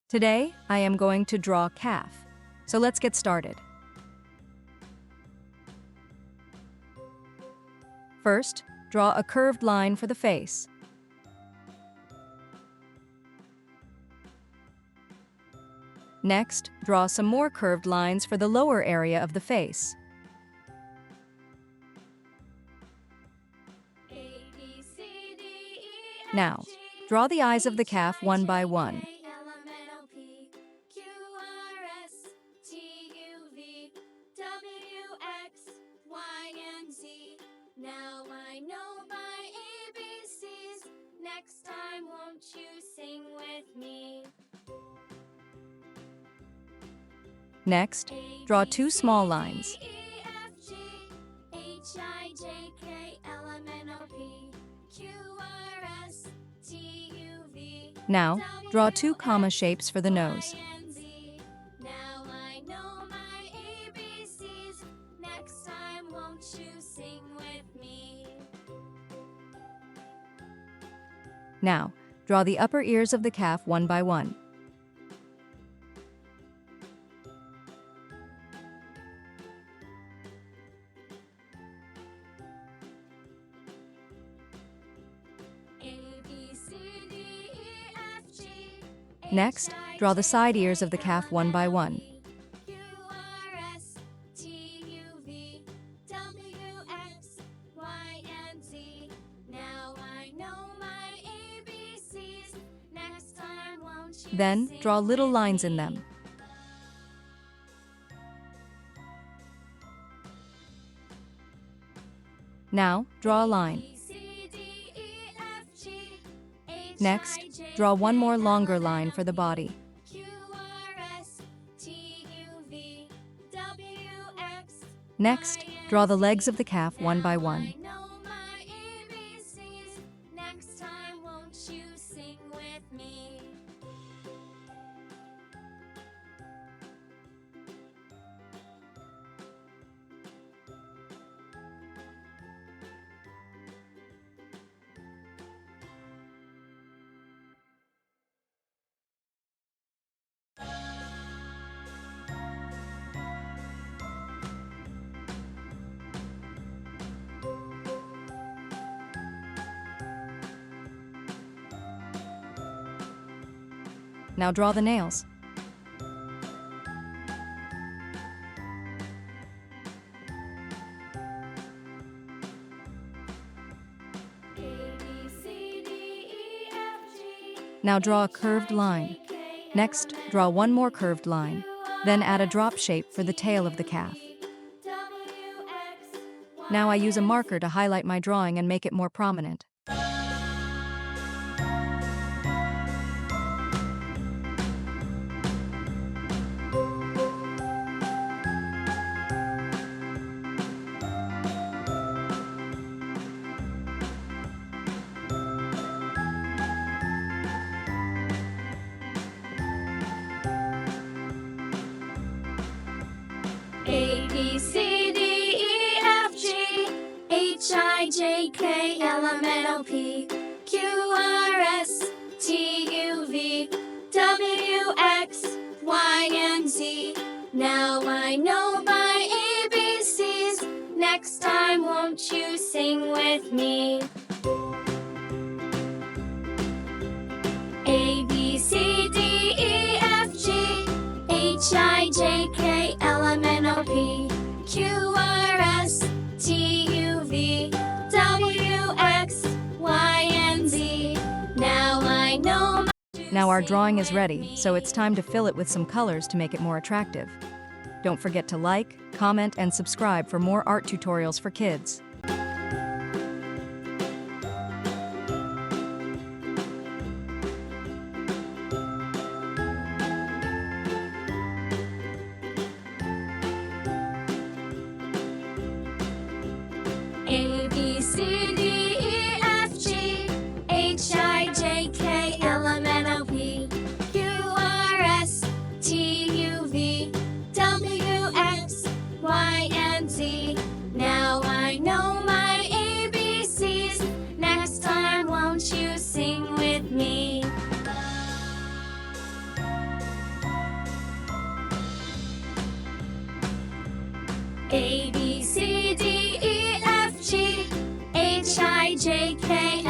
Today, I am going to draw calf. So let's get started. First, draw a curved line for the face. Next, draw some more curved lines for the lower area of the face. Now, draw the eyes of the calf one by one. Now I know my ABCs. Next time, won't you sing with me? Next, draw two small lines. Now, draw two comma shapes for the nose. Now I know my ABCs. Next time, won't you sing with me? Now, draw the upper ears of the calf one by one. Next, draw the side ears of the calf one by one. Then, draw little lines in them. Now, draw a line. Next, draw one more longer line for the body. Next, draw the legs of the calf one by one. Next time, won't you sing with me? Now draw the nails. Now draw a curved line. Next, draw one more curved line. Then add a drop shape for the tail of the calf. Now I use a marker to highlight my drawing and make it more prominent. A, B, C, D, E, F, G, H, I, J, K, L, M, N, O, P, Q, R, S, T, U, V, W, X, Y, and Z. Now I know my ABCs. Next time, won't you sing with me? A, B, C, D, E, F, G, H, I, J, K, L, M, N, O, P, Q, R, S, T, U, V, W, X, Y, and Z. Now I know my... Now our drawing is ready, so it's time to fill it with some colors to make it more attractive. Don't forget to like, comment, and subscribe for more art tutorials for kids. A, B, C, D, E, F, G, H, I, J, K, L, M, N, O, P, Q, R, S, T, U, V, W, X, Y, and Z. Now I know my ABCs. Next time, won't you sing with me? A, B, C, D, E, F, G, H, I, J, K,